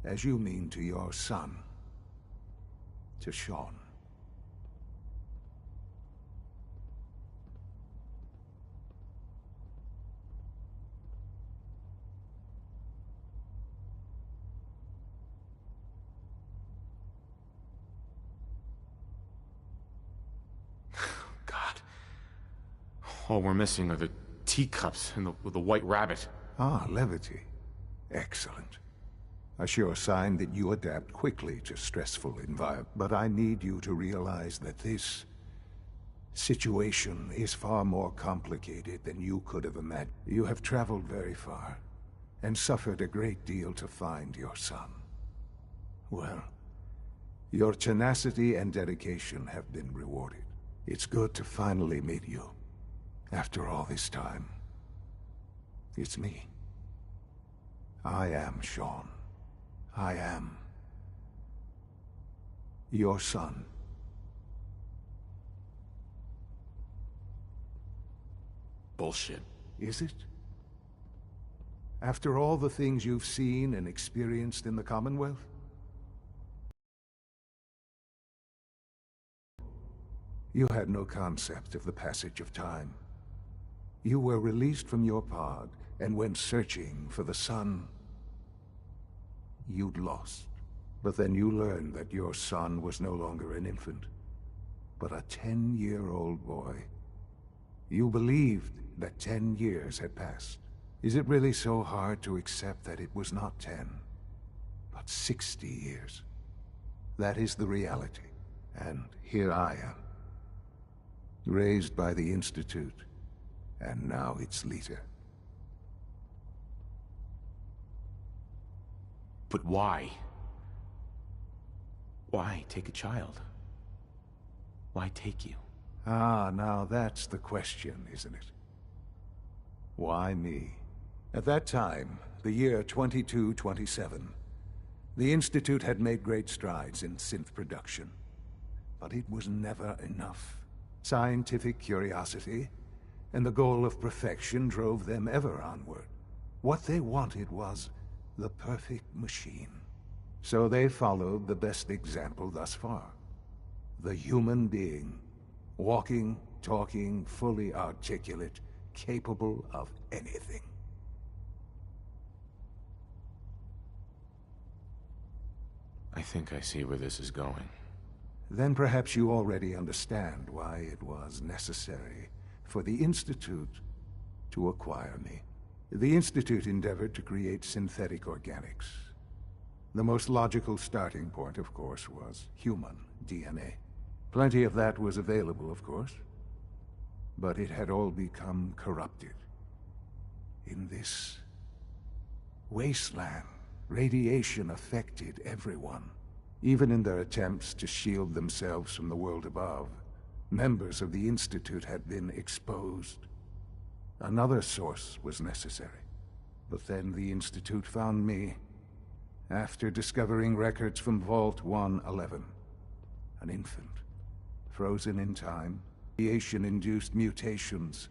as you mean to your son, to Sean. God. All we're missing are the teacups and the white rabbit. Ah, levity. Excellent. A sure sign that you adapt quickly to stressful environments. But I need you to realize that this situation is far more complicated than you could have imagined. You have traveled very far, and suffered a great deal to find your son. Well, your tenacity and dedication have been rewarded. It's good to finally meet you, after all this time. It's me. I am Sean. I am your son. Bullshit. Is it? After all the things you've seen and experienced in the Commonwealth? You had no concept of the passage of time. You were released from your pod and went searching for the son you'd lost. But then you learned that your son was no longer an infant, but a 10-year-old boy. You believed that 10 years had passed. Is it really so hard to accept that it was not 10, but 60 years? That is the reality. And here I am, raised by the Institute, and now its leader. But why? Why take a child? Why take you? Ah, now that's the question, isn't it? Why me? At that time, the year 2227, the Institute had made great strides in synth production. But it was never enough. Scientific curiosity and the goal of perfection drove them ever onward. What they wanted was the perfect machine. So they followed the best example thus far. The human being. Walking, talking, fully articulate, capable of anything. I think I see where this is going. Then perhaps you already understand why it was necessary for the Institute to acquire me. The Institute endeavored to create synthetic organics. The most logical starting point, of course, was human DNA. Plenty of that was available, of course, but it had all become corrupted. In this wasteland, radiation affected everyone. Even in their attempts to shield themselves from the world above, members of the Institute had been exposed. Another source was necessary. But then the Institute found me, after discovering records from Vault 111. An infant, frozen in time, radiation-induced mutations.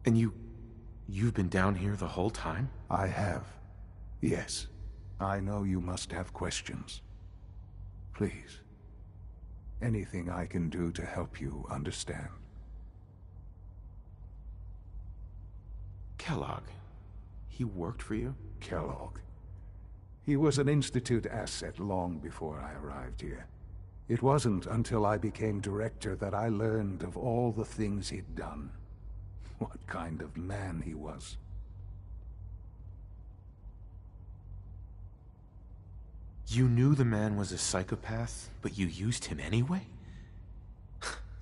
And you've been down here the whole time? I have. Yes. I know you must have questions. Please. Anything I can do to help you understand. Kellogg. He worked for you? Kellogg. He was an Institute asset long before I arrived here. It wasn't until I became director that I learned of all the things he'd done. What kind of man he was. You knew the man was a psychopath, but you used him anyway?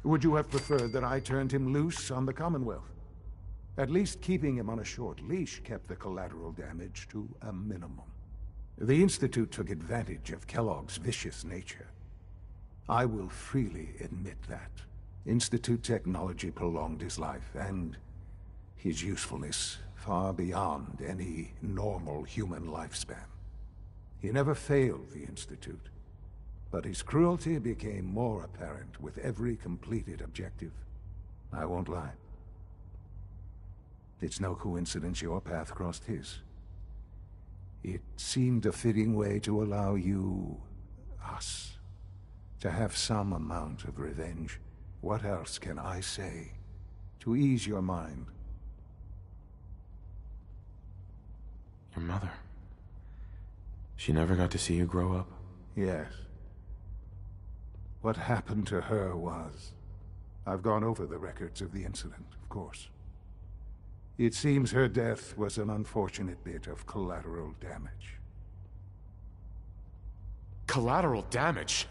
Would you have preferred that I turned him loose on the Commonwealth? At least keeping him on a short leash kept the collateral damage to a minimum. The Institute took advantage of Kellogg's vicious nature. I will freely admit that. Institute technology prolonged his life, and his usefulness far beyond any normal human lifespan. He never failed the Institute. But his cruelty became more apparent with every completed objective. I won't lie. It's no coincidence your path crossed his. It seemed a fitting way to allow you, us, to have some amount of revenge. What else can I say to ease your mind? Your mother. She never got to see you grow up? Yes. What happened to her was... I've gone over the records of the incident, of course. It seems her death was an unfortunate bit of collateral damage. Collateral damage?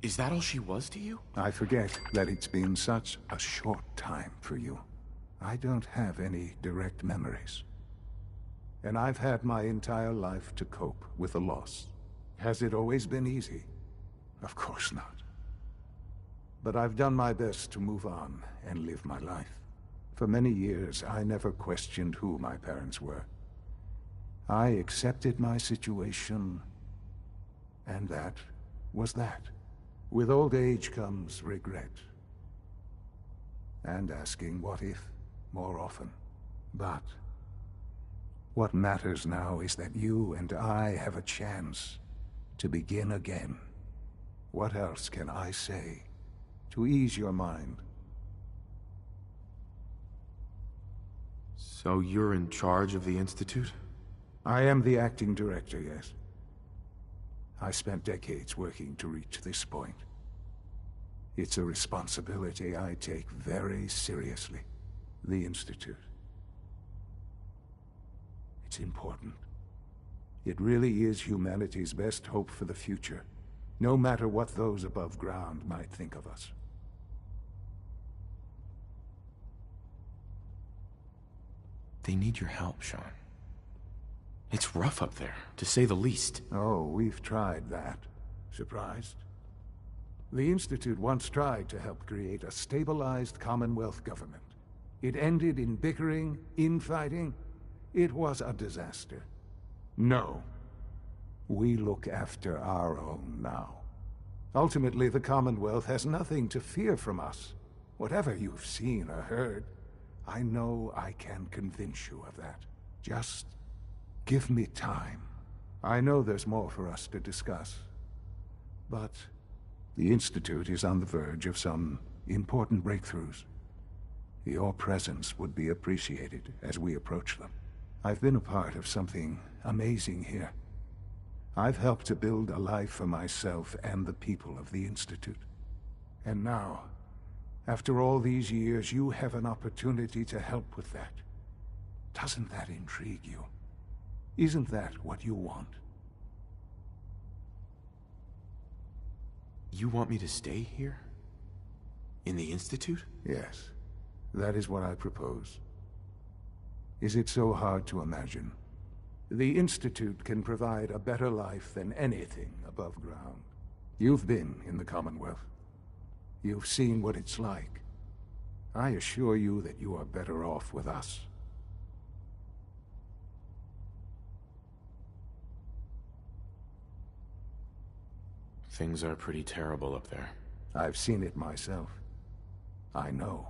Is that all she was to you? I forget that it's been such a short time for you. I don't have any direct memories. And I've had my entire life to cope with the loss. Has it always been easy? Of course not. But I've done my best to move on and live my life. For many years, I never questioned who my parents were. I accepted my situation, and that was that. With old age comes regret. And asking what if more often. But what matters now is that you and I have a chance to begin again. What else can I say to ease your mind? So you're in charge of the Institute? I am the acting director, yes. I spent decades working to reach this point. It's a responsibility I take very seriously. The Institute. It's important. It really is humanity's best hope for the future, no matter what those above ground might think of us. They need your help, Sean. It's rough up there, to say the least. Oh, we've tried that. Surprised? The Institute once tried to help create a stabilized Commonwealth government. It ended in bickering, infighting. It was a disaster. No. We look after our own now. Ultimately, the Commonwealth has nothing to fear from us. Whatever you've seen or heard, I know I can convince you of that. Just give me time. I know there's more for us to discuss. But the Institute is on the verge of some important breakthroughs. Your presence would be appreciated as we approach them. I've been a part of something amazing here. I've helped to build a life for myself and the people of the Institute. And now, after all these years, you have an opportunity to help with that. Doesn't that intrigue you? Isn't that what you want? You want me to stay here? In the Institute? Yes. That is what I propose. Is it so hard to imagine? The Institute can provide a better life than anything above ground. You've been in the Commonwealth. You've seen what it's like. I assure you that you are better off with us. Things are pretty terrible up there. I've seen it myself. I know.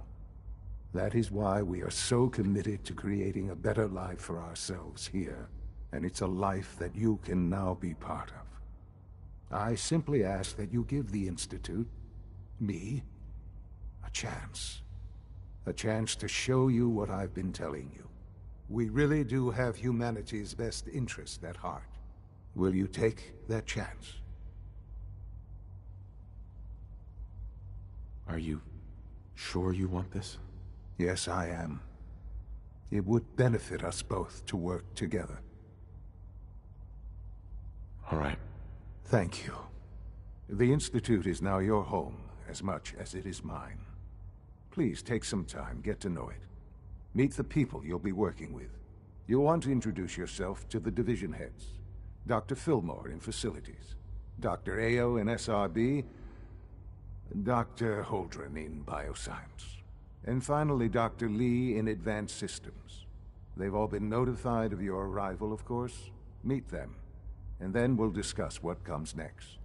That is why we are so committed to creating a better life for ourselves here. And it's a life that you can now be part of. I simply ask that you give the Institute, me, a chance. A chance to show you what I've been telling you. We really do have humanity's best interest at heart. Will you take that chance? Are you sure you want this? Yes, I am. It would benefit us both to work together. All right. Thank you. The Institute is now your home, as much as it is mine. Please take some time, get to know it. Meet the people you'll be working with. You'll want to introduce yourself to the division heads. Dr. Fillmore in Facilities, Dr. Ayo in SRB, Dr. Holdren in Bioscience, and finally Dr. Lee in Advanced Systems. They've all been notified of your arrival, of course. Meet them, and then we'll discuss what comes next.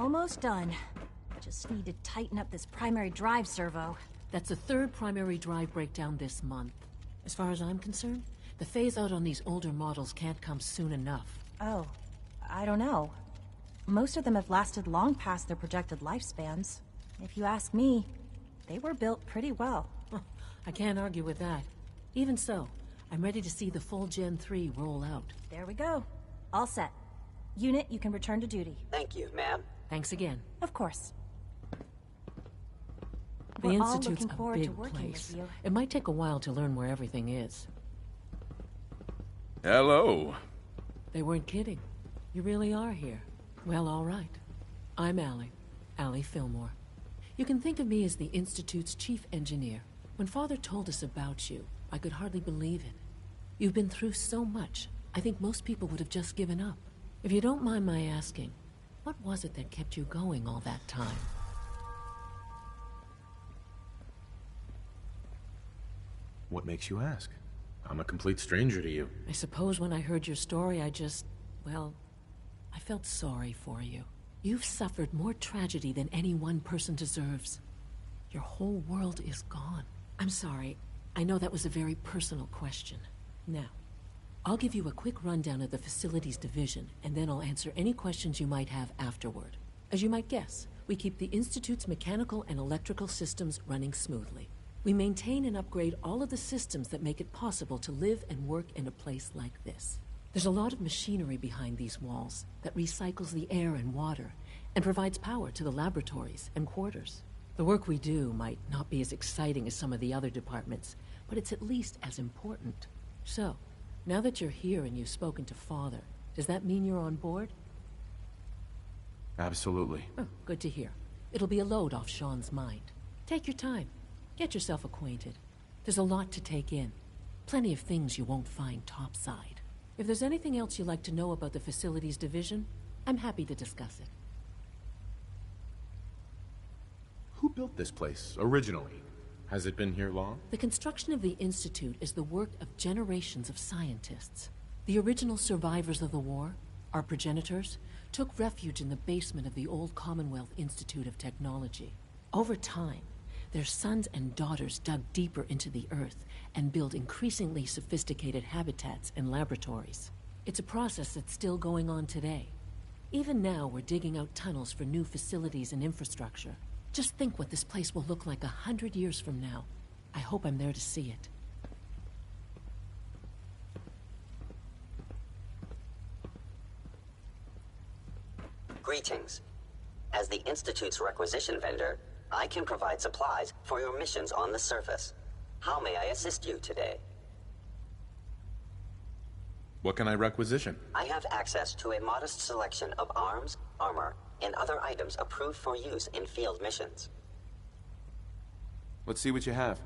Almost done. Just need to tighten up this primary drive servo. That's the third primary drive breakdown this month. As far as I'm concerned, the phase-out on these older models can't come soon enough. Oh, I don't know. Most of them have lasted long past their projected lifespans. If you ask me, they were built pretty well. I can't argue with that. Even so, I'm ready to see the full Gen 3 roll out. There we go. All set. Unit, you can return to duty. Thank you, ma'am. Thanks again. Of course. The We're all Institute's looking a forward to big working place. with you. It might take a while to learn where everything is. Hello. They weren't kidding. You really are here. Well, all right. I'm Allie Fillmore. You can think of me as the Institute's chief engineer. When Father told us about you, I could hardly believe it. You've been through so much, I think most people would have just given up. If you don't mind my asking, what was it that kept you going all that time? What makes you ask? I'm a complete stranger to you. I suppose when I heard your story, well, I felt sorry for you. You've suffered more tragedy than any one person deserves. Your whole world is gone. I'm sorry. I know that was a very personal question. Now, I'll give you a quick rundown of the Facilities Division, and then I'll answer any questions you might have afterward. As you might guess, we keep the Institute's mechanical and electrical systems running smoothly. We maintain and upgrade all of the systems that make it possible to live and work in a place like this. There's a lot of machinery behind these walls that recycles the air and water and provides power to the laboratories and quarters. The work we do might not be as exciting as some of the other departments, but it's at least as important. So, now that you're here and you've spoken to Father, does that mean you're on board? Absolutely. Oh, good to hear. It'll be a load off Sean's mind. Take your time. Get yourself acquainted. There's a lot to take in. Plenty of things you won't find topside. If there's anything else you'd like to know about the Facilities Division, I'm happy to discuss it. Who built this place, originally? Has it been here long? The construction of the Institute is the work of generations of scientists. The original survivors of the war, our progenitors, took refuge in the basement of the old Commonwealth Institute of Technology. Over time, their sons and daughters dug deeper into the earth and built increasingly sophisticated habitats and laboratories. It's a process that's still going on today. Even now, we're digging out tunnels for new facilities and infrastructure. Just think what this place will look like 100 years from now. I hope I'm there to see it. Greetings. As the Institute's requisition vendor, I can provide supplies for your missions on the surface. How may I assist you today? What can I requisition? I have access to a modest selection of arms, armor, and other items approved for use in field missions. Let's see what you have.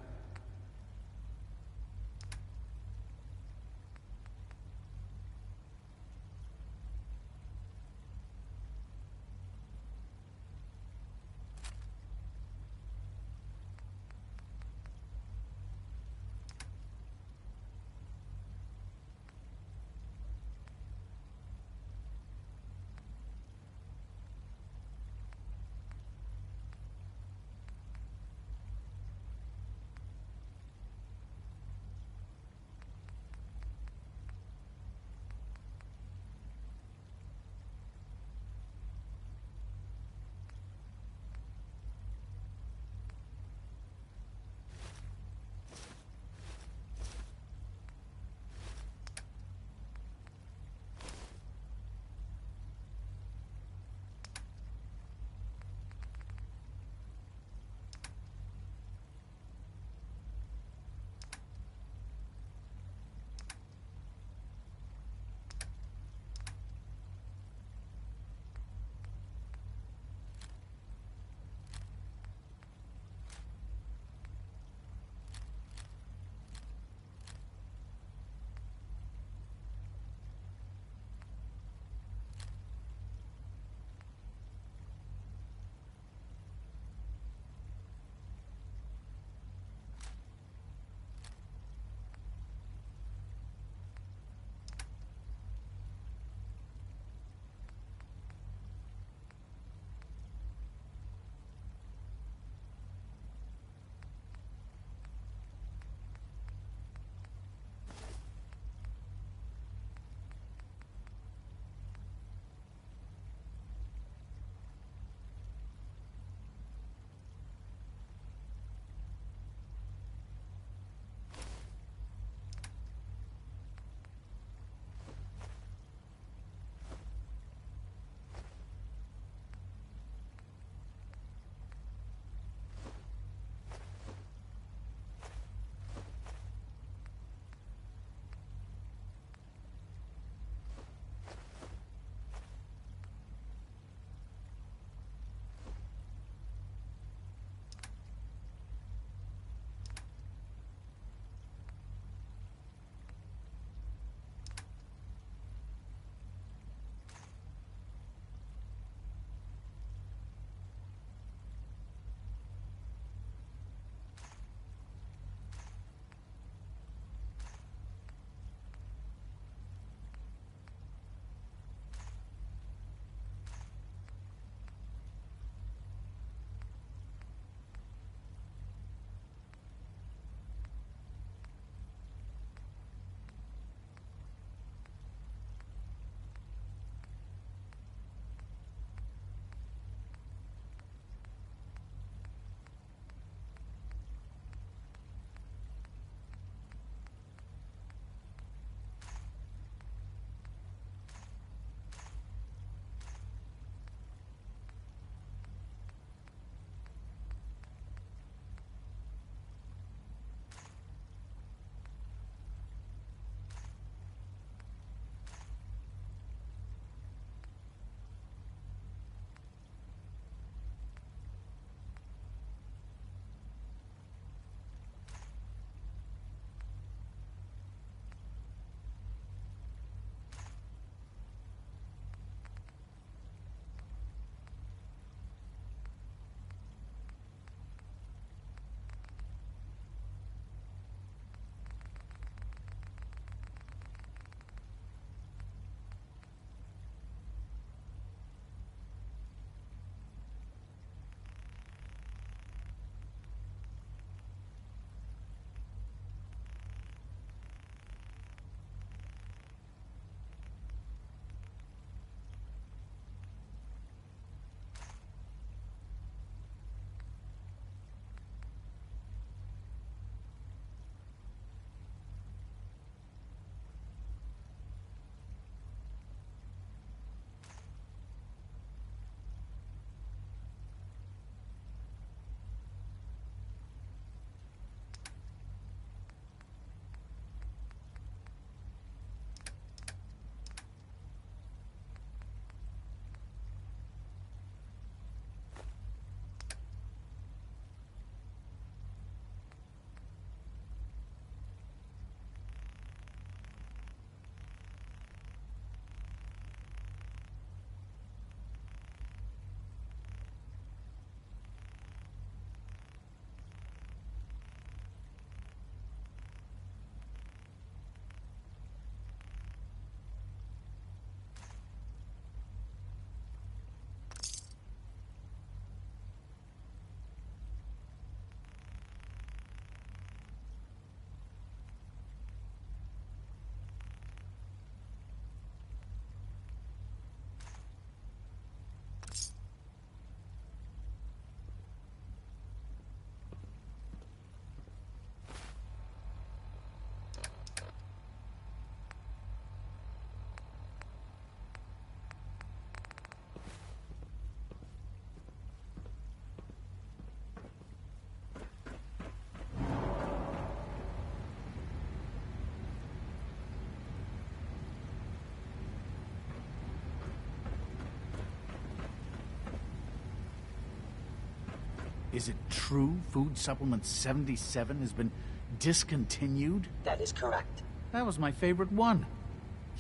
Is it true food supplement 77 has been discontinued? That is correct. That was my favorite one.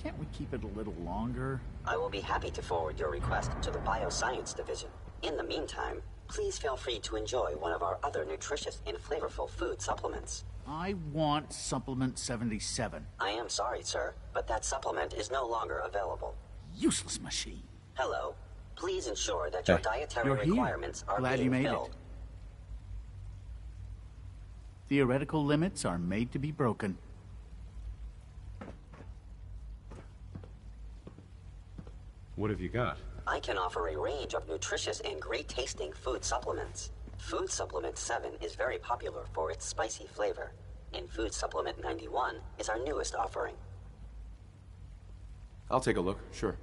Can't we keep it a little longer? I will be happy to forward your request to the Bioscience Division. In the meantime, please feel free to enjoy one of our other nutritious and flavorful food supplements. I want supplement 77. I am sorry, sir, but that supplement is no longer available. Useless machine. Hello. Please ensure that your dietary You're here. requirements are Glad being you made filled. it. Theoretical limits are made to be broken. What have you got? I can offer a range of nutritious and great-tasting food supplements. Food Supplement 7 is very popular for its spicy flavor, and Food Supplement 91 is our newest offering. I'll take a look, sure.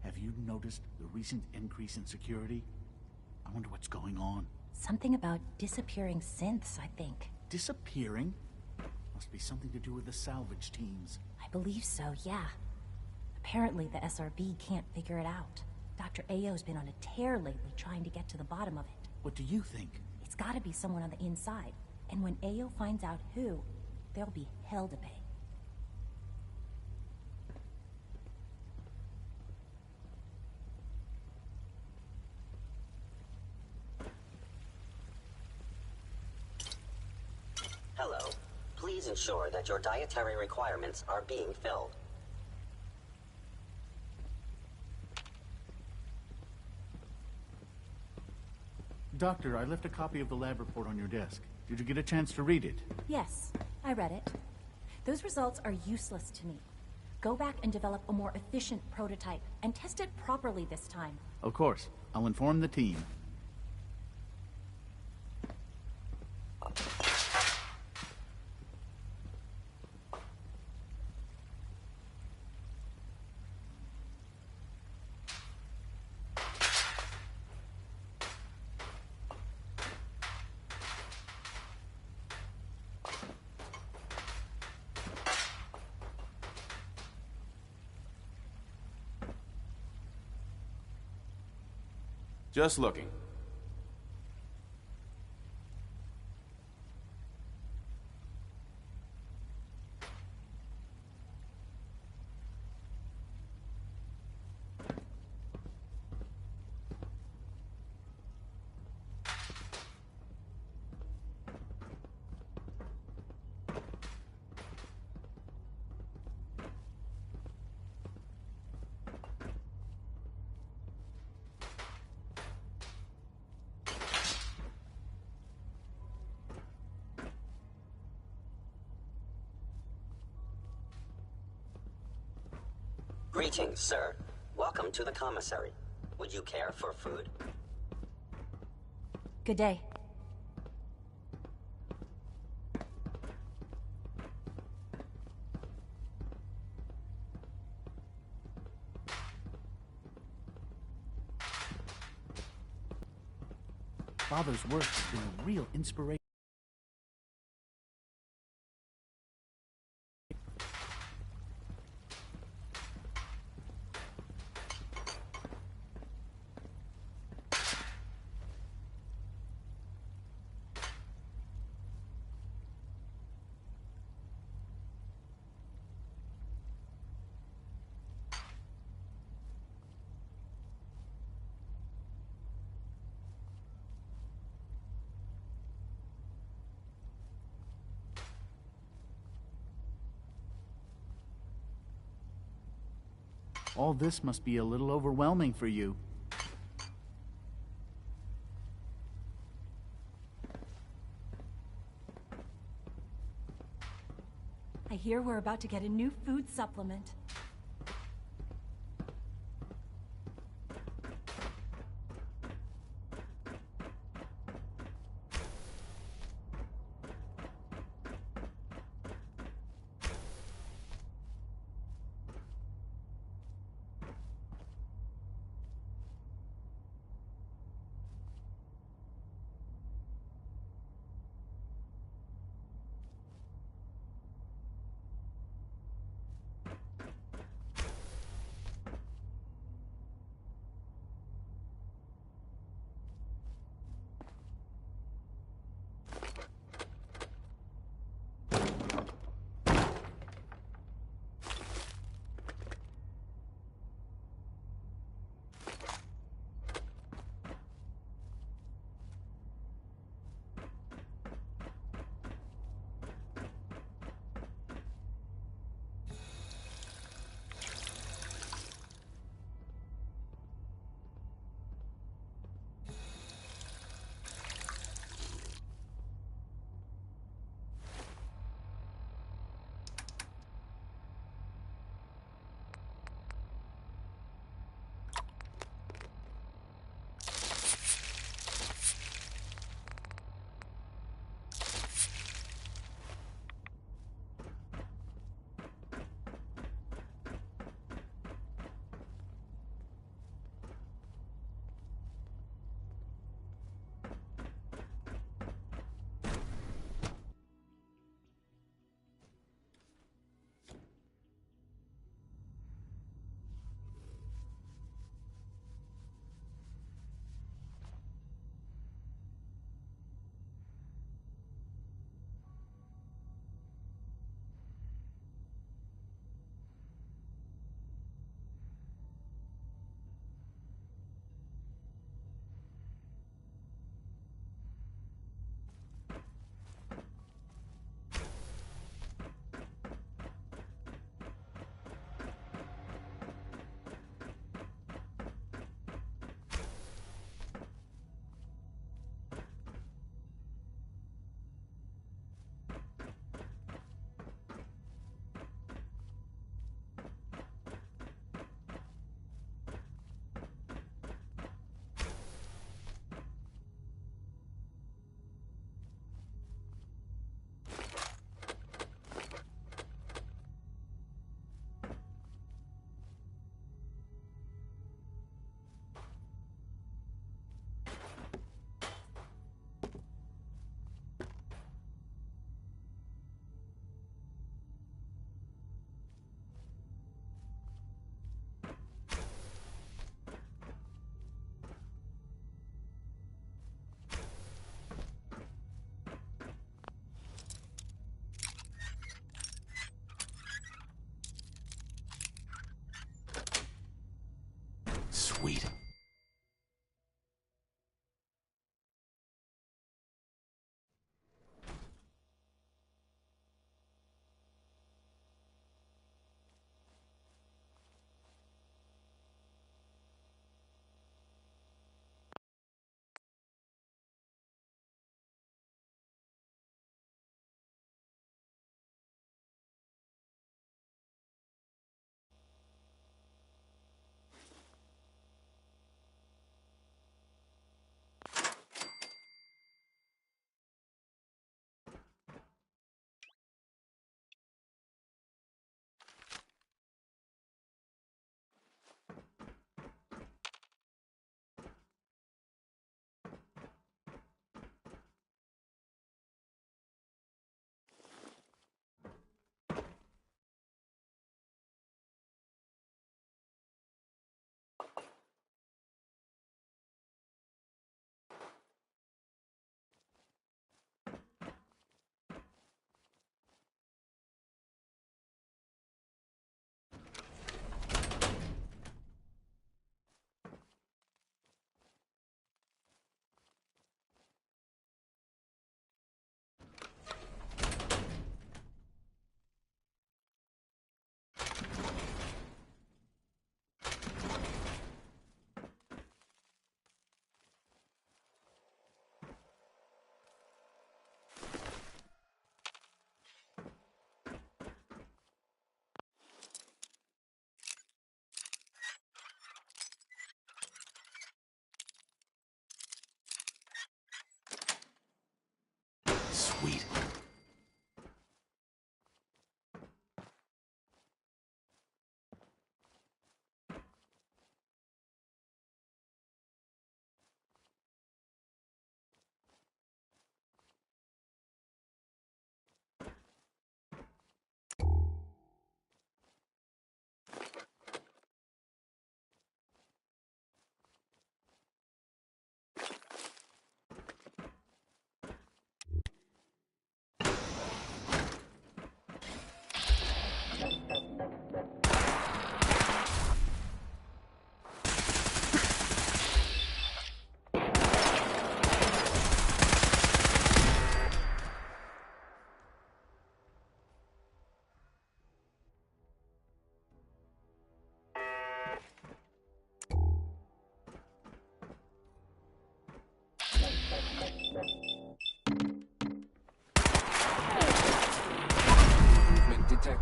Have you noticed the recent increase in security? I wonder what's going on. Something about disappearing synths, I think. Disappearing? Must be something to do with the salvage teams. I believe so, yeah. Apparently the SRB can't figure it out. Dr. Ao's been on a tear lately trying to get to the bottom of it. What do you think? It's gotta be someone on the inside. And when Ao finds out who, there'll be hell to pay. Hello. Please ensure that your dietary requirements are being filled. Doctor, I left a copy of the lab report on your desk. Did you get a chance to read it? Yes, I read it. Those results are useless to me. Go back and develop a more efficient prototype, and test it properly this time. Of course. I'll inform the team. Just looking. Greetings, sir. Welcome to the commissary. Would you care for food? Good day. Father's work has been a real inspiration. All this must be a little overwhelming for you. I hear we're about to get a new food supplement.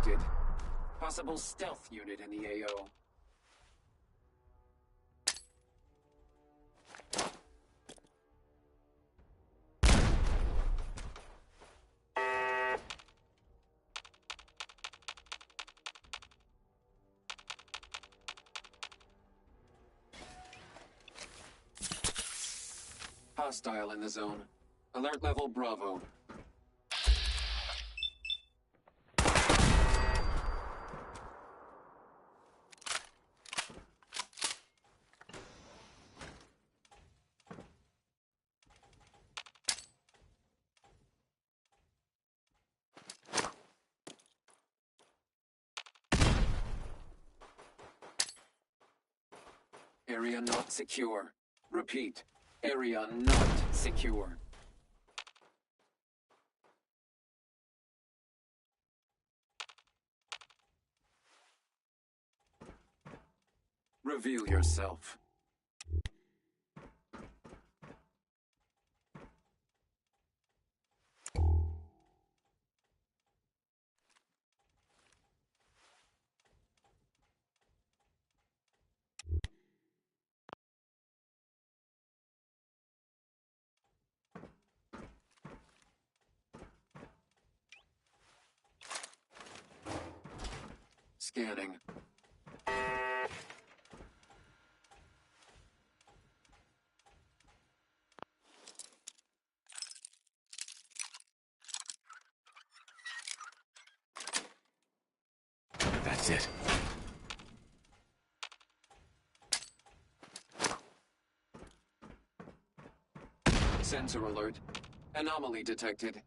detected. Possible stealth unit in the AO. Hostile in the zone. Alert level Bravo. Area not secure. Repeat. Area not secure. Reveal yourself. Scanning. That's it. Sensor alert. Anomaly detected.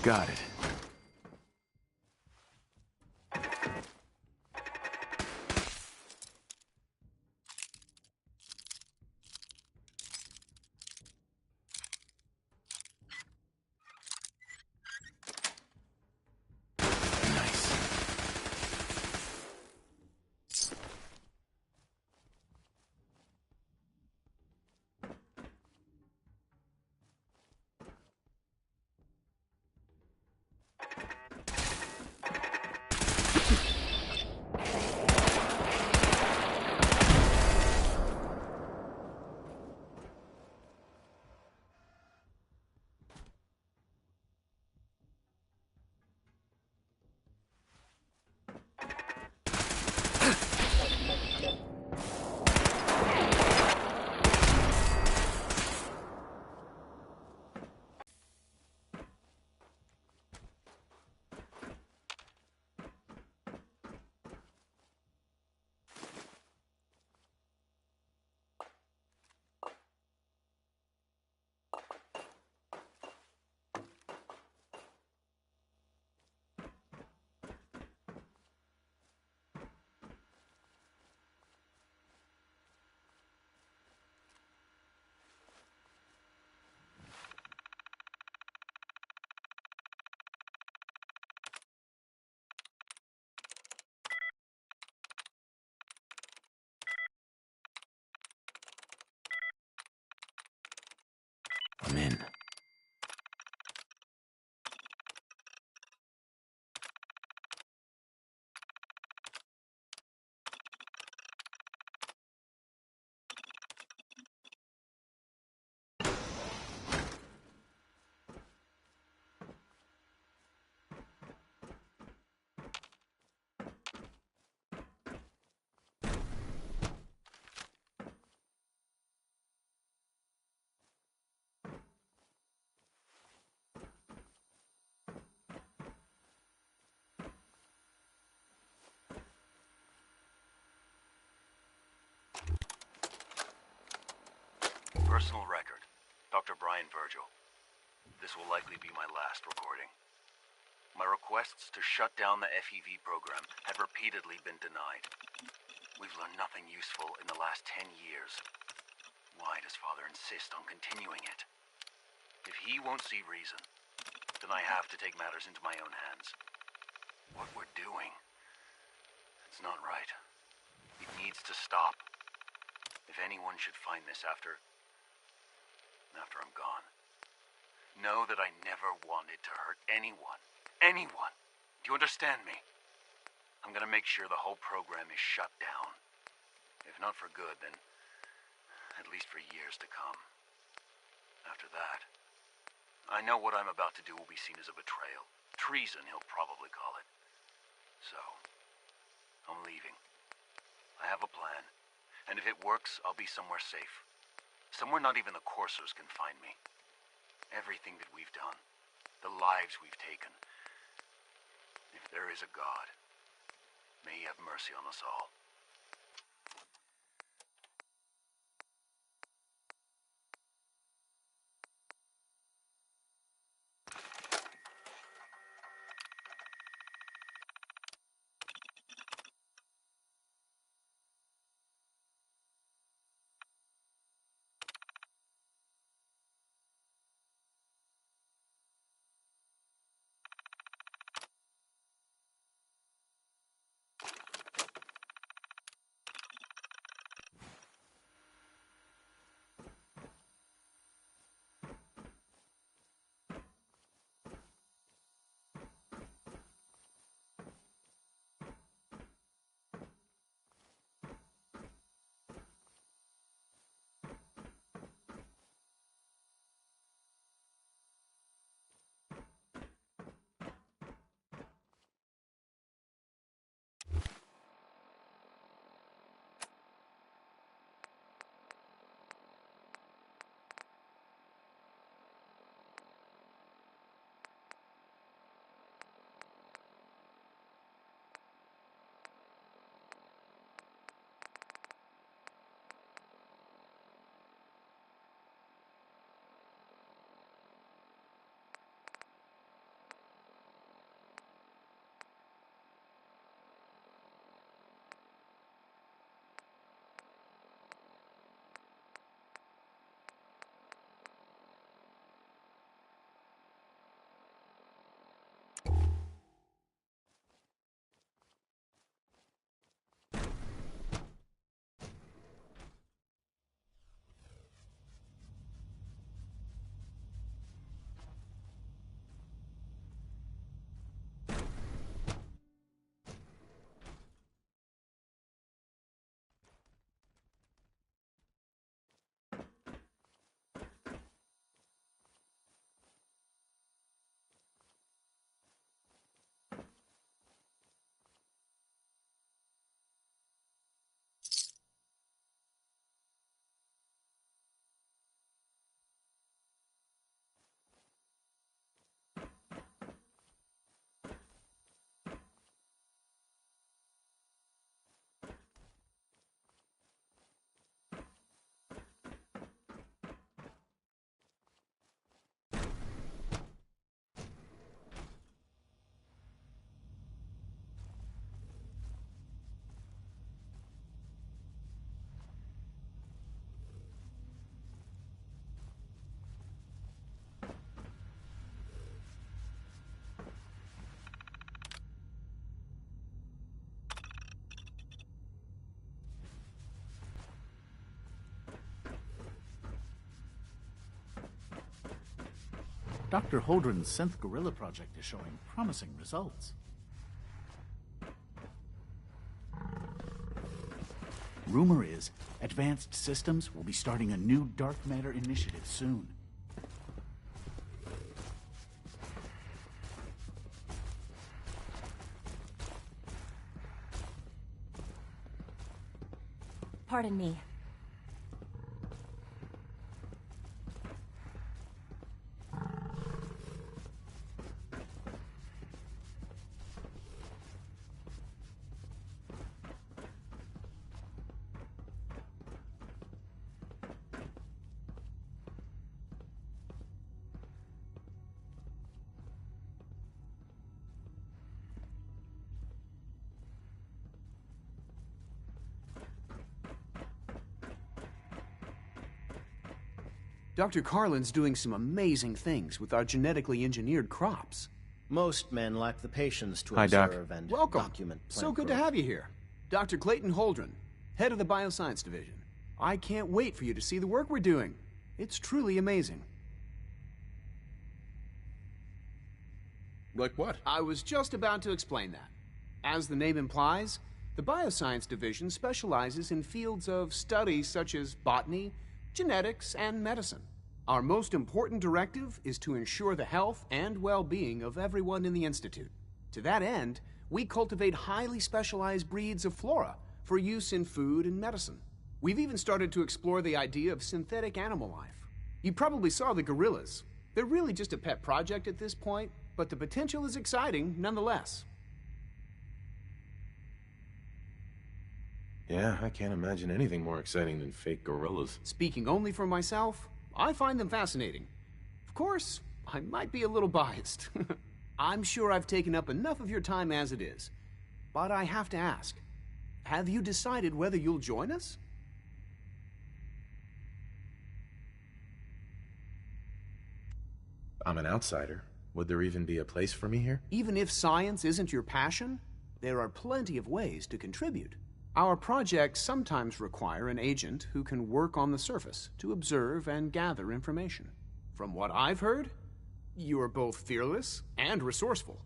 Got it. I'm in. Personal record. Dr. Brian Virgil. This will likely be my last recording. My requests to shut down the FEV program have repeatedly been denied. We've learned nothing useful in the last 10 years. Why does Father insist on continuing it? If he won't see reason, then I have to take matters into my own hands. What we're doing, it's not right. It needs to stop. If anyone should find this after I'm gone, know that I never wanted to hurt anyone. Anyone! Do you understand me? I'm gonna make sure the whole program is shut down. If not for good, then at least for years to come. After that, I know what I'm about to do will be seen as a betrayal. Treason, he'll probably call it. So, I'm leaving. I have a plan, and if it works, I'll be somewhere safe. Somewhere not even the coursers can find me. Everything that we've done, the lives we've taken. If there is a God, may he have mercy on us all. Dr. Holdren's synth gorilla project is showing promising results. Rumor is, Advanced Systems will be starting a new dark matter initiative soon. Pardon me. Dr. Carlin's doing some amazing things with our genetically engineered crops. Most men lack the patience to Hi, Doc. observe and Welcome. document plant So good to growth. have you here. Dr. Clayton Holdren, head of the Bioscience Division. I can't wait for you to see the work we're doing. It's truly amazing. Like what? I was just about to explain that. As the name implies, the Bioscience Division specializes in fields of study such as botany, genetics, and medicine. Our most important directive is to ensure the health and well-being of everyone in the Institute. To that end, we cultivate highly specialized breeds of flora for use in food and medicine. We've even started to explore the idea of synthetic animal life. You probably saw the gorillas. They're really just a pet project at this point, but the potential is exciting nonetheless. Yeah, I can't imagine anything more exciting than fake gorillas. Speaking only for myself, I find them fascinating. Of course, I might be a little biased. I'm sure I've taken up enough of your time as it is. But I have to ask, have you decided whether you'll join us? I'm an outsider. Would there even be a place for me here? Even if science isn't your passion, there are plenty of ways to contribute. Our projects sometimes require an agent who can work on the surface to observe and gather information. From what I've heard, you are both fearless and resourceful.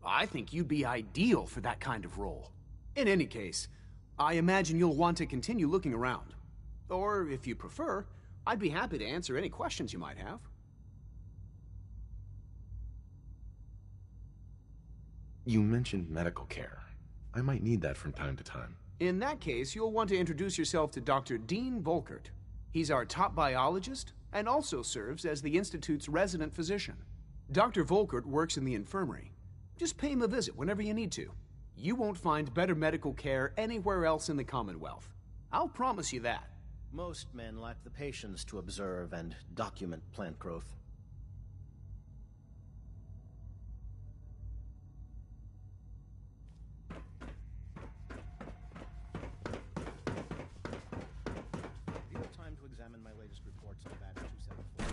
I think you'd be ideal for that kind of role. In any case, I imagine you'll want to continue looking around. Or, if you prefer, I'd be happy to answer any questions you might have. You mentioned medical care. I might need that from time to time. In that case, you'll want to introduce yourself to Dr. Dean Volkert. He's our top biologist and also serves as the Institute's resident physician. Dr. Volkert works in the infirmary. Just pay him a visit whenever you need to. You won't find better medical care anywhere else in the Commonwealth. I'll promise you that. Most men lack the patience to observe and document plant growth. Do you have time to examine my latest reports on batch 274?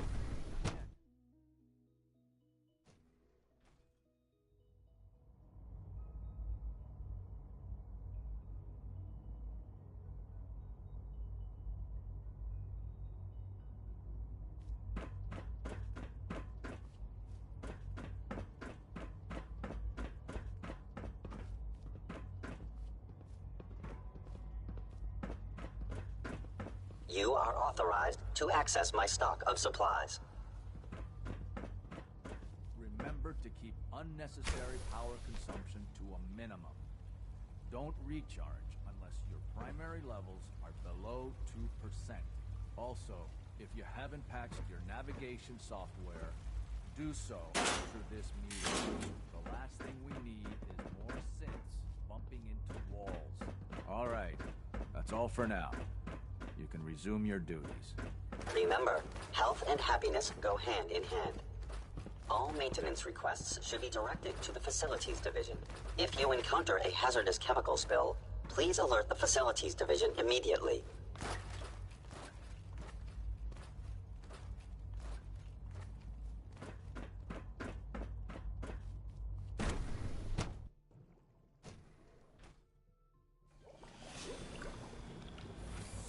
You are authorized to access my stock of supplies. Remember to keep unnecessary power consumption to a minimum. Don't recharge unless your primary levels are below 2%. Also, if you haven't patched your navigation software, do so after this meeting. The last thing we need is more synths bumping into walls. All right, that's all for now. You can resume your duties. Remember, health and happiness go hand in hand. All maintenance requests should be directed to the Facilities Division. If you encounter a hazardous chemical spill, please alert the Facilities Division immediately.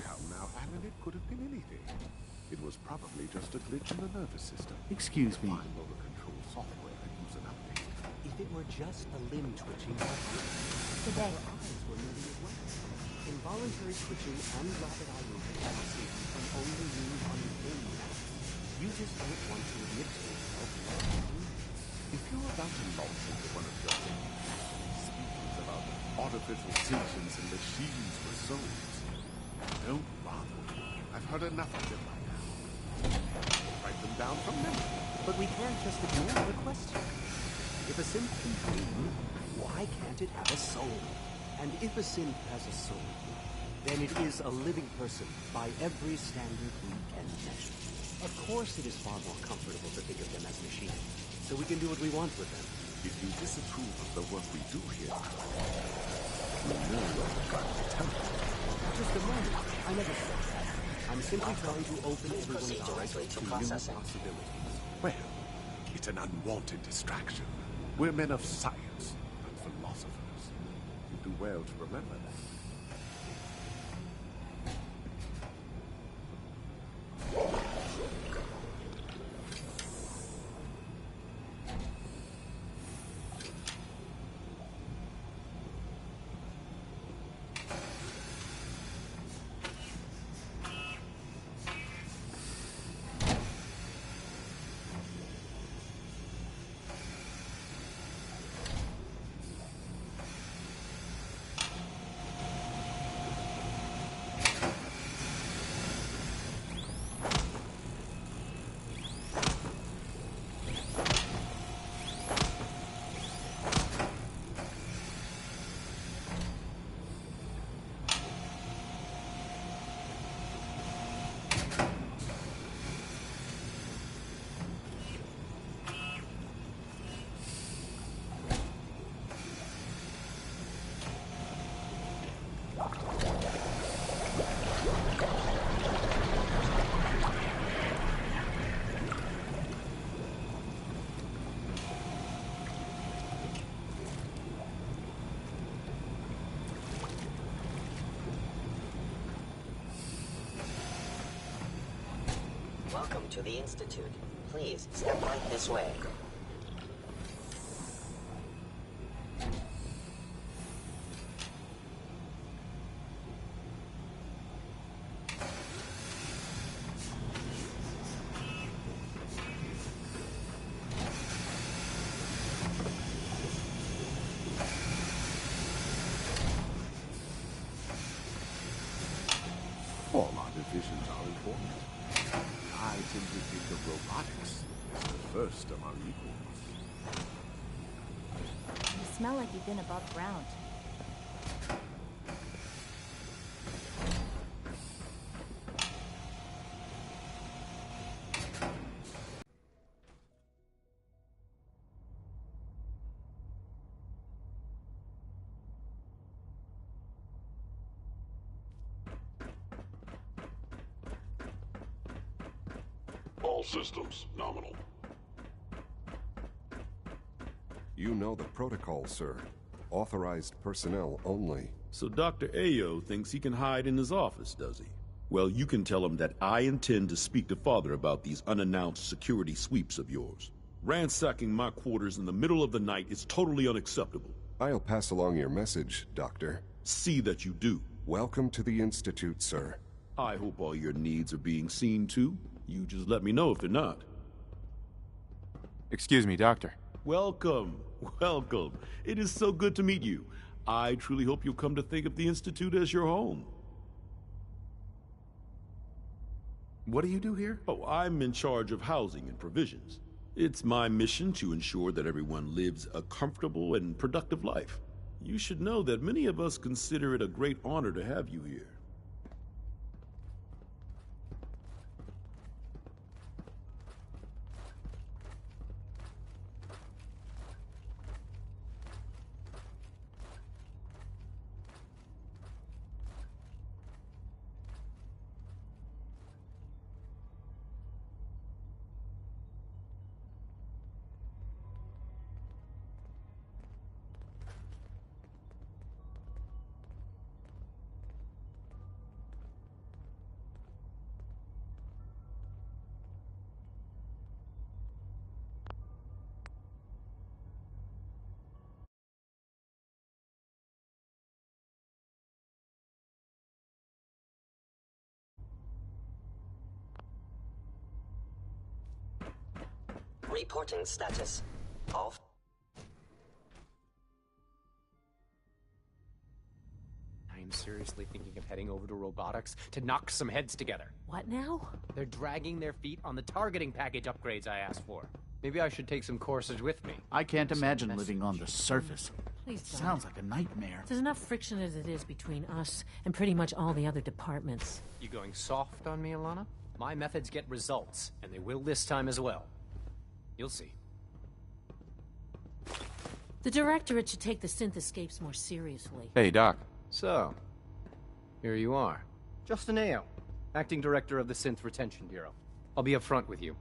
Now, Alan, it could have been anything. It was probably just a glitch in the nervous system. Excuse me. Find motor control software and use an update. If it were just a limb twitching, Today. her eyes were moving as well. Involuntary twitching and rapid eye movement are seen from only being unpaid. You just don't want to admit to yourself what you do. If you're about to launch into one of your speeches about artificial sentience and machines for souls, don't bother. I've heard enough of them by now. Write them down from memory. But we can't just ignore the question. If a synth can dream, why can't it have a soul? And if a synth has a soul, then it is a living person by every standard we can measure. Of course it is far more comfortable to think of them as machines, so we can do what we want with them. If you disapprove of the work we do here, you know you're trying to tell me. Just a moment. I never said that. I'm simply trying to open everyone's eyes directly to to new processing. possibilities. Well, it's an unwanted distraction. We're men of science and philosophers. You do well to remember that. Welcome to the Institute. Please, step right this way. All our divisions are important. I tend to think of robotics as the first among equals. You smell like you've been above ground. All systems nominal. You know the protocol, sir. Authorized personnel only. So Dr. Ayo thinks he can hide in his office, does he? Well, you can tell him that I intend to speak to Father about these unannounced security sweeps of yours. Ransacking my quarters in the middle of the night is totally unacceptable. I'll pass along your message, Doctor. See that you do. Welcome to the Institute, sir. I hope all your needs are being seen too. You just let me know if they're not. Excuse me, Doctor. Welcome. Welcome. It is so good to meet you. I truly hope you'll come to think of the Institute as your home. What do you do here? Oh, I'm in charge of housing and provisions. It's my mission to ensure that everyone lives a comfortable and productive life. You should know that many of us consider it a great honor to have you here. Reporting status. Off. I am seriously thinking of heading over to robotics to knock some heads together. What now? They're dragging their feet on the targeting package upgrades I asked for. Maybe I should take some courses with me. I can't imagine living on the surface. Please don't. Sounds like a nightmare. There's enough friction as it is between us and pretty much all the other departments. You going soft on me, Alana? My methods get results, and they will this time as well. You'll see. The Directorate should take the synth escapes more seriously. Hey, Doc. So, here you are. Justin Ayo, Acting Director of the Synth Retention Bureau. I'll be upfront with you.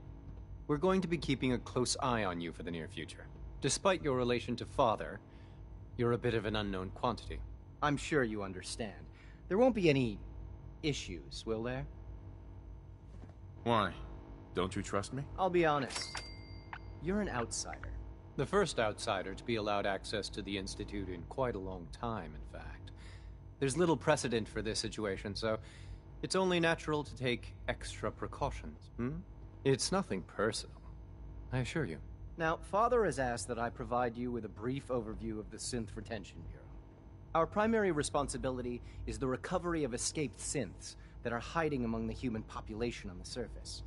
We're going to be keeping a close eye on you for the near future. Despite your relation to Father, you're a bit of an unknown quantity. I'm sure you understand. There won't be any issues, will there? Why? Don't you trust me? I'll be honest. You're an outsider. The first outsider to be allowed access to the Institute in quite a long time, in fact. There's little precedent for this situation, so it's only natural to take extra precautions, It's nothing personal, I assure you. Now, Father has asked that I provide you with a brief overview of the Synth Retention Bureau. Our primary responsibility is the recovery of escaped synths that are hiding among the human population on the surface.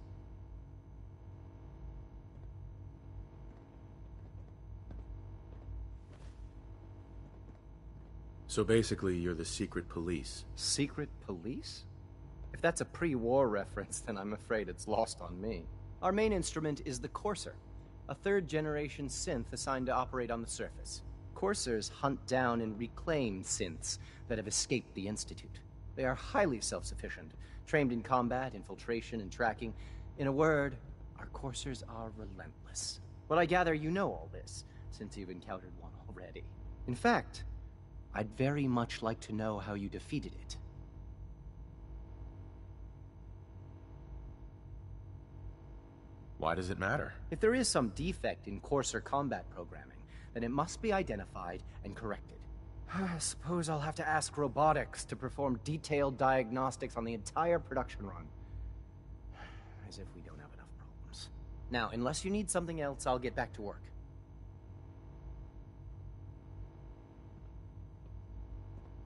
So basically, you're the secret police. Secret police? If that's a pre-war reference, then I'm afraid it's lost on me. Our main instrument is the Courser, a third-generation synth assigned to operate on the surface. Coursers hunt down and reclaim synths that have escaped the Institute. They are highly self-sufficient, trained in combat, infiltration, and tracking. In a word, our Coursers are relentless. But I gather you know all this, since you've encountered one already. In fact, I'd very much like to know how you defeated it. Why does it matter? If there is some defect in Courser combat programming, then it must be identified and corrected. I suppose I'll have to ask robotics to perform detailed diagnostics on the entire production run. As if we don't have enough problems. Now, unless you need something else, I'll get back to work.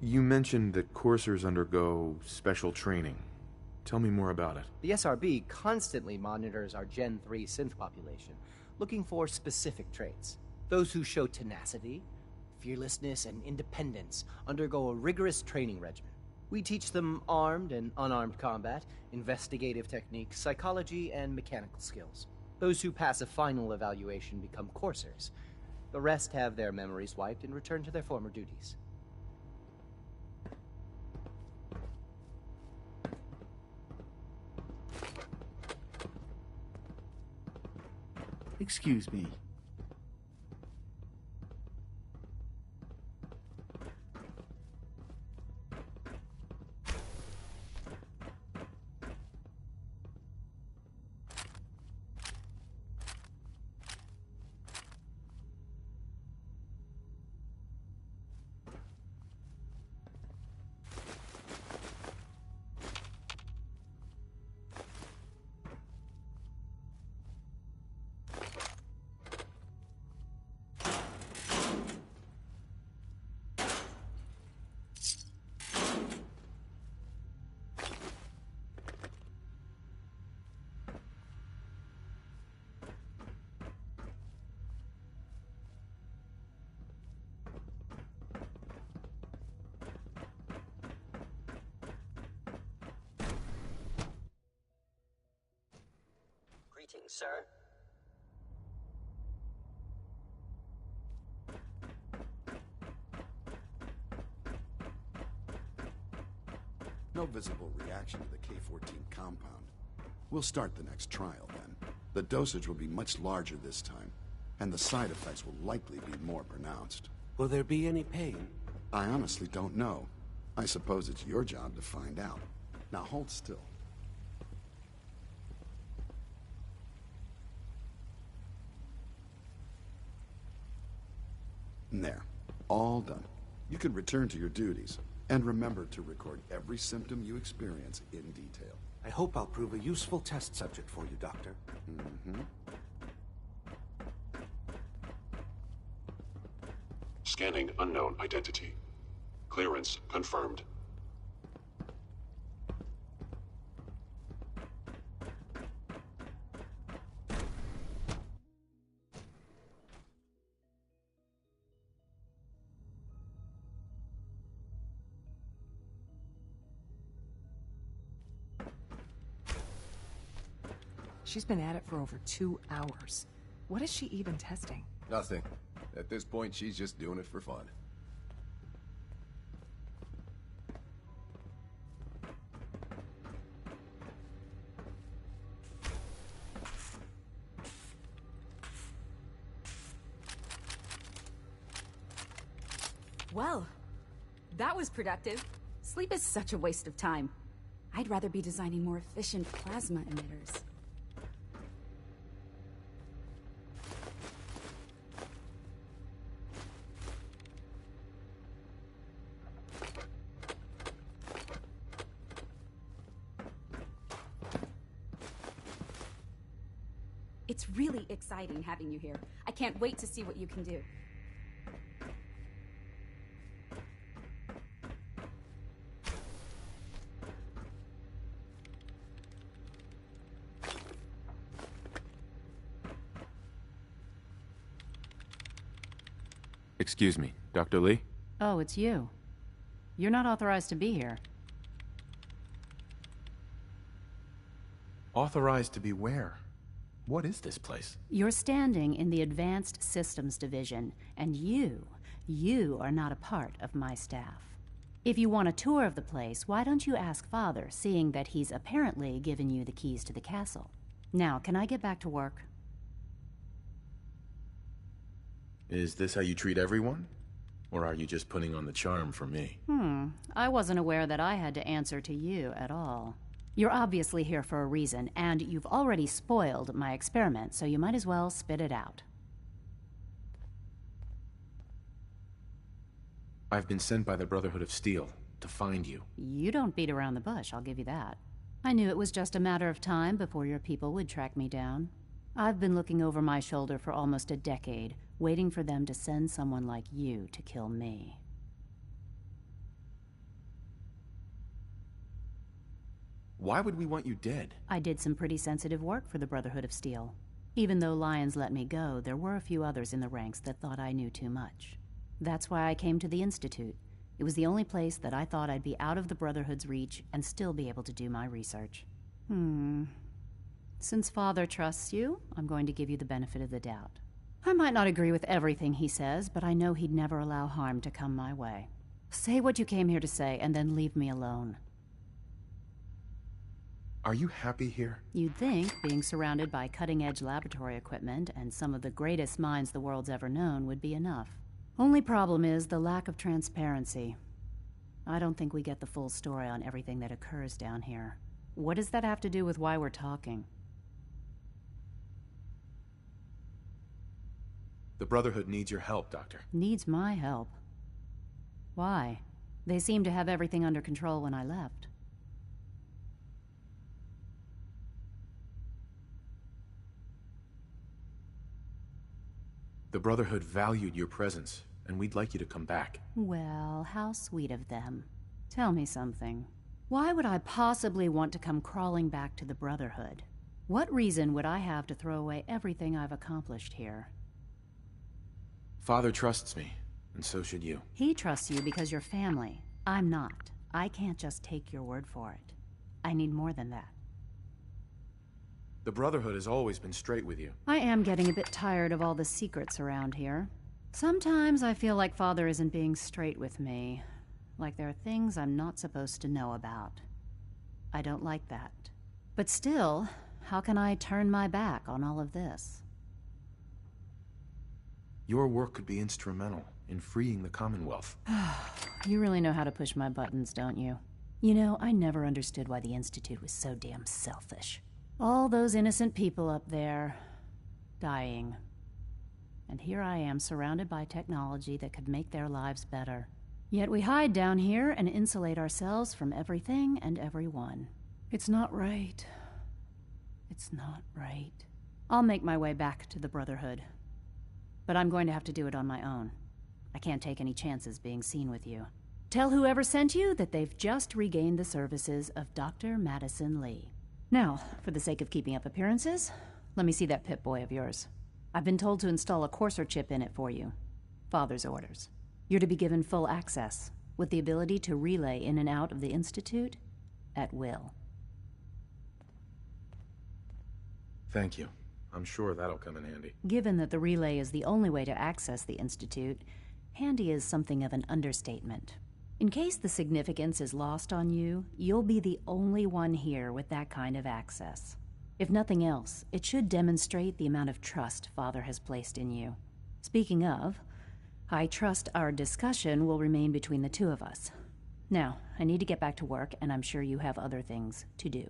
You mentioned that coursers undergo special training. Tell me more about it. The SRB constantly monitors our Gen 3 synth population, looking for specific traits. Those who show tenacity, fearlessness, and independence undergo a rigorous training regimen. We teach them armed and unarmed combat, investigative techniques, psychology, and mechanical skills. Those who pass a final evaluation become coursers. The rest have their memories wiped and return to their former duties. Excuse me. Greetings, sir. No visible reaction to the K-14 compound. We'll start the next trial then. The dosage will be much larger this time, and the side effects will likely be more pronounced. Will there be any pain? I honestly don't know. I suppose it's your job to find out. Now hold still. There. All done. You can return to your duties. And remember to record every symptom you experience in detail. I hope I'll prove a useful test subject for you, Doctor. Mm-hmm. Scanning unknown identity. Clearance confirmed. She's been at it for over 2 hours. What is she even testing? Nothing. At this point, she's just doing it for fun. Well, that was productive. Sleep is such a waste of time. I'd rather be designing more efficient plasma emitters. It's really exciting having you here. I can't wait to see what you can do. Excuse me, Dr. Lee? Oh, it's you. You're not authorized to be here. Authorized to be where? What is this place? You're standing in the Advanced Systems Division, and you are not a part of my staff. If you want a tour of the place, why don't you ask Father, seeing that he's apparently given you the keys to the castle. Now, can I get back to work? Is this how you treat everyone? Or are you just putting on the charm for me? I wasn't aware that I had to answer to you at all. You're obviously here for a reason, and you've already spoiled my experiment, so you might as well spit it out. I've been sent by the Brotherhood of Steel to find you. You don't beat around the bush, I'll give you that. I knew it was just a matter of time before your people would track me down. I've been looking over my shoulder for almost a decade, waiting for them to send someone like you to kill me. Why would we want you dead? I did some pretty sensitive work for the Brotherhood of Steel. Even though Lyons let me go, there were a few others in the ranks that thought I knew too much. That's why I came to the Institute. It was the only place that I thought I'd be out of the Brotherhood's reach and still be able to do my research. Since Father trusts you, I'm going to give you the benefit of the doubt. I might not agree with everything he says, but I know he'd never allow harm to come my way. Say what you came here to say, and then leave me alone. Are you happy here? You'd think being surrounded by cutting-edge laboratory equipment and some of the greatest minds the world's ever known would be enough. Only problem is the lack of transparency. I don't think we get the full story on everything that occurs down here. What does that have to do with why we're talking? The Brotherhood needs your help, Doctor. Needs my help? Why? They seemed to have everything under control when I left. The Brotherhood valued your presence, and we'd like you to come back. Well, how sweet of them. Tell me something. Why would I possibly want to come crawling back to the Brotherhood? What reason would I have to throw away everything I've accomplished here? Father trusts me, and so should you. He trusts you because you're family. I'm not. I can't just take your word for it. I need more than that. The Brotherhood has always been straight with you. I am getting a bit tired of all the secrets around here. Sometimes I feel like Father isn't being straight with me. Like there are things I'm not supposed to know about. I don't like that. But still, how can I turn my back on all of this? Your work could be instrumental in freeing the Commonwealth. You really know how to push my buttons, don't you? You know, I never understood why the Institute was so damn selfish. All those innocent people up there, dying. And here I am, surrounded by technology that could make their lives better. Yet we hide down here and insulate ourselves from everything and everyone. It's not right. It's not right. I'll make my way back to the Brotherhood. But I'm going to have to do it on my own. I can't take any chances being seen with you. Tell whoever sent you that they've just regained the services of Dr. Madison Lee. Now, for the sake of keeping up appearances, let me see that Pip-Boy of yours. I've been told to install a Courser chip in it for you. Father's orders. You're to be given full access, with the ability to relay in and out of the Institute at will. Thank you. I'm sure that'll come in handy. Given that the relay is the only way to access the Institute, handy is something of an understatement. In case the significance is lost on you, you'll be the only one here with that kind of access. If nothing else, it should demonstrate the amount of trust Father has placed in you. Speaking of, I trust our discussion will remain between the two of us. Now, I need to get back to work, and I'm sure you have other things to do.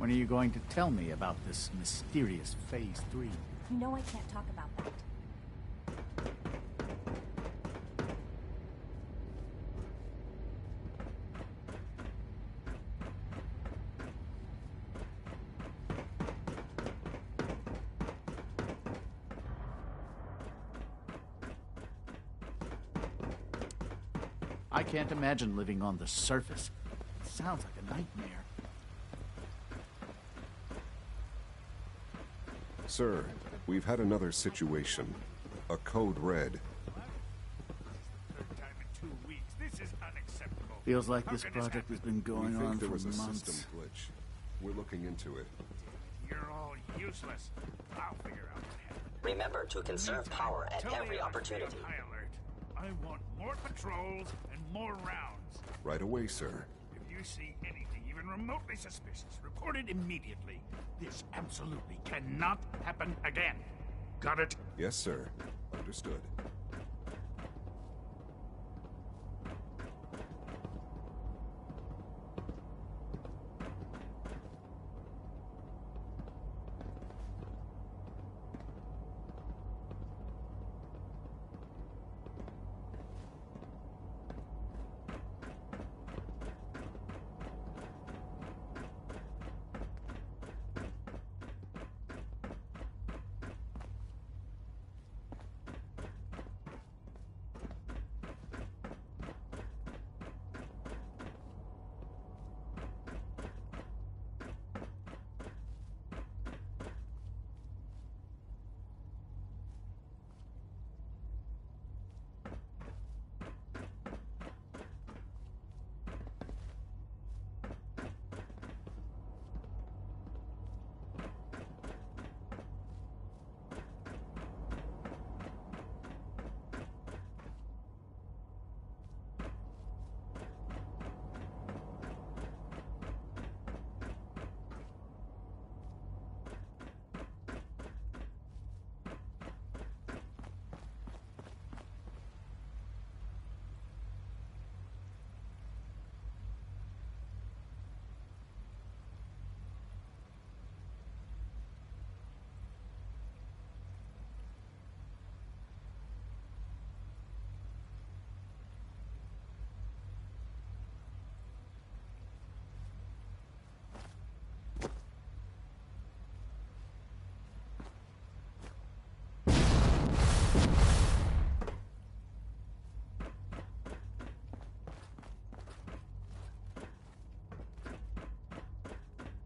When are you going to tell me about this mysterious Phase 3? You know I can't talk about that. I can't imagine living on the surface. It sounds like a nightmare. Sir, we've had another situation. A code red. Feels like this project has been going on for there was a months. system glitch. We're looking into it. You're all useless. I'll figure out what happened. Remember to conserve power at every opportunity. High alert. I want more patrols and more rounds. Right away, sir. If you see anything even remotely suspicious, report it immediately. This absolutely cannot happen again. Got it? Yes, sir. Understood.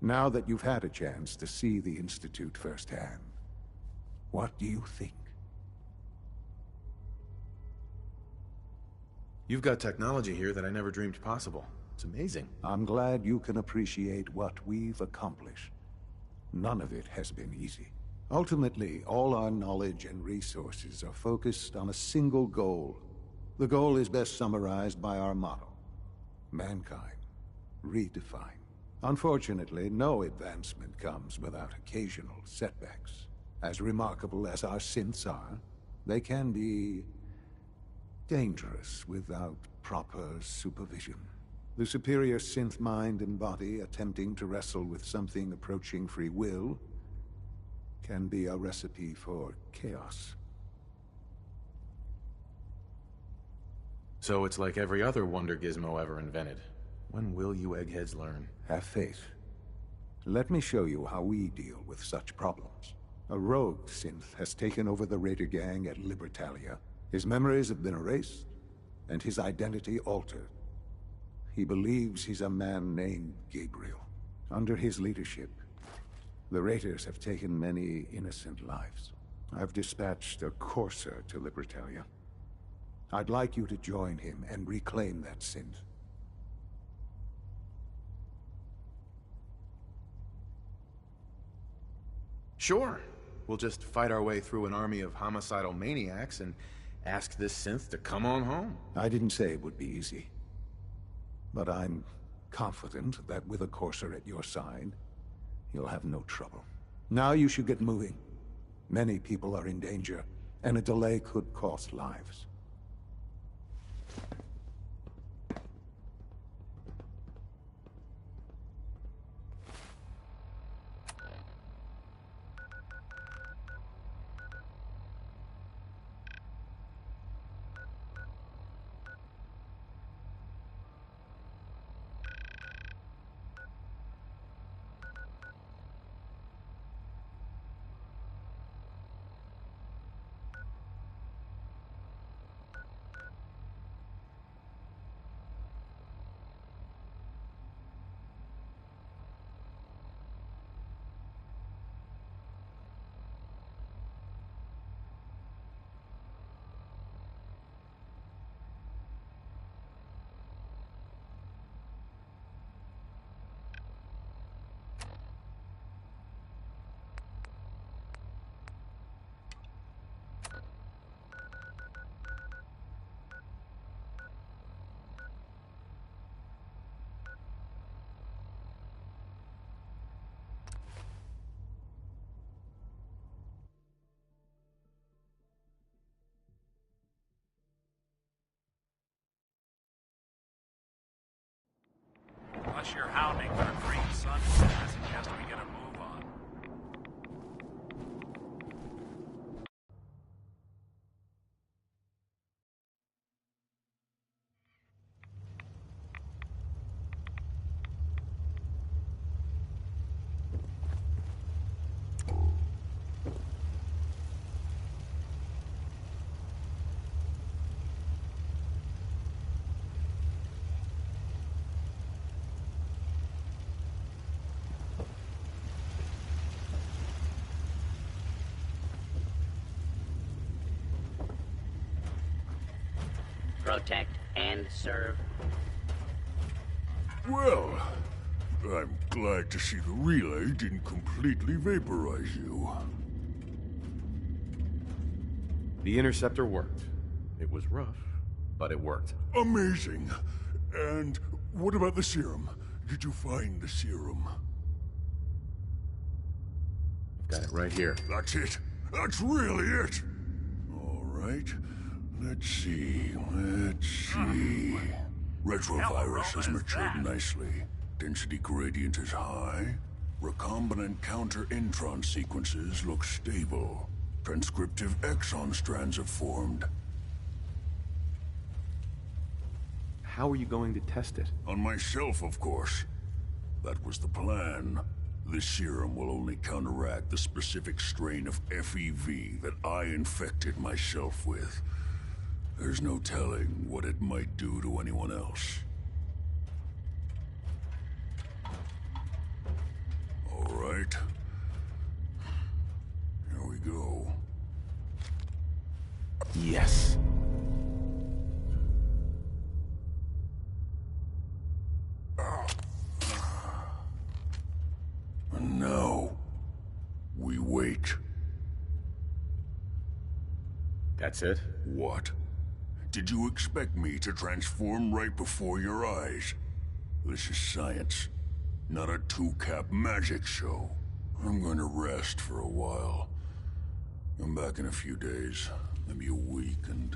Now that you've had a chance to see the Institute firsthand, what do you think? You've got technology here that I never dreamed possible. It's amazing. I'm glad you can appreciate what we've accomplished. None of it has been easy. Ultimately, all our knowledge and resources are focused on a single goal. The goal is best summarized by our motto: mankind, redefined. Unfortunately, no advancement comes without occasional setbacks. As remarkable as our synths are, they can be dangerous without proper supervision. The superior synth mind and body attempting to wrestle with something approaching free will can be a recipe for chaos. So it's like every other wonder gizmo ever invented. When will you eggheads learn? Have faith. Let me show you how we deal with such problems. A rogue synth has taken over the Raider gang at Libertalia. His memories have been erased, and his identity altered. He believes he's a man named Gabriel. Under his leadership, the Raiders have taken many innocent lives. I've dispatched a courser to Libertalia. I'd like you to join him and reclaim that synth. Sure. We'll just fight our way through an army of homicidal maniacs and ask this synth to come on home. I didn't say it would be easy. But I'm confident that with a courser at your side, you'll have no trouble. Now you should get moving. Many people are in danger, and a delay could cost lives. Unless you're hounding for a green sunset, I suggest we get a move on. Protect and serve. Well, I'm glad to see the relay didn't completely vaporize you. The interceptor worked. It was rough, but it worked. Amazing. And what about the serum? Did you find the serum? I've got it right here. That's it. That's really it. All right. Let's see. Retrovirus has matured nicely. Density gradient is high. Recombinant counter-intron sequences look stable. Transcriptive exon strands have formed. How are you going to test it? On myself, of course. That was the plan. This serum will only counteract the specific strain of FEV that I infected myself with. There's no telling what it might do to anyone else. right. Here we go. Yes. And now, we wait. That's it? What? Did you expect me to transform right before your eyes? This is science, not a two-cap magic show. I'm going to rest for a while. I'm back in a few days, maybe a week, and...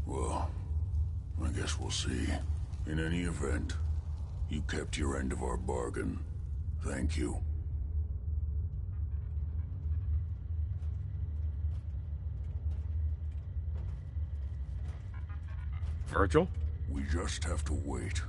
well, I guess we'll see. In any event, you kept your end of our bargain. Thank you. Virgil? We just have to wait.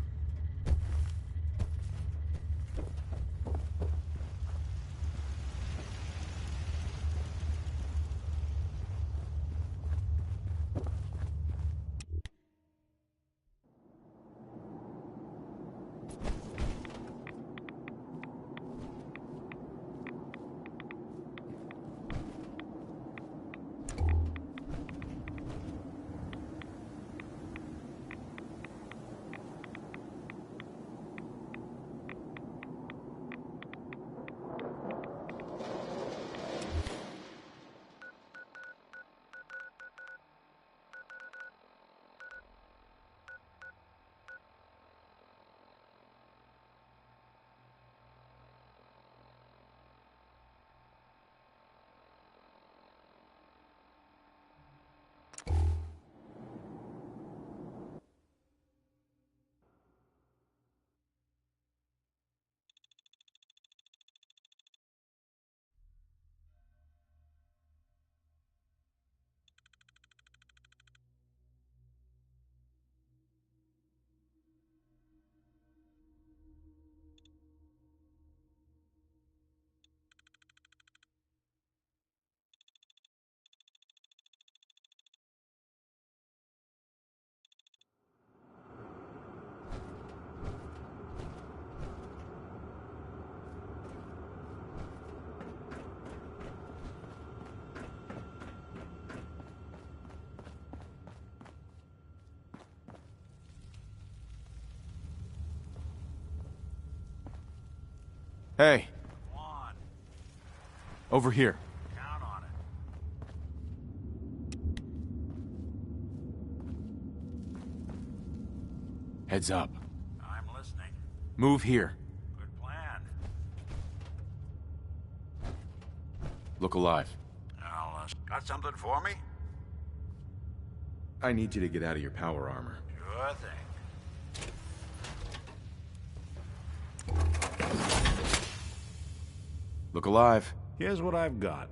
Hey. Over here. Count on it. Heads up. I'm listening. Move here. Good plan. Look alive. Now, got something for me? I need you to get out of your power armor. Sure thing. Look alive. Here's what I've got.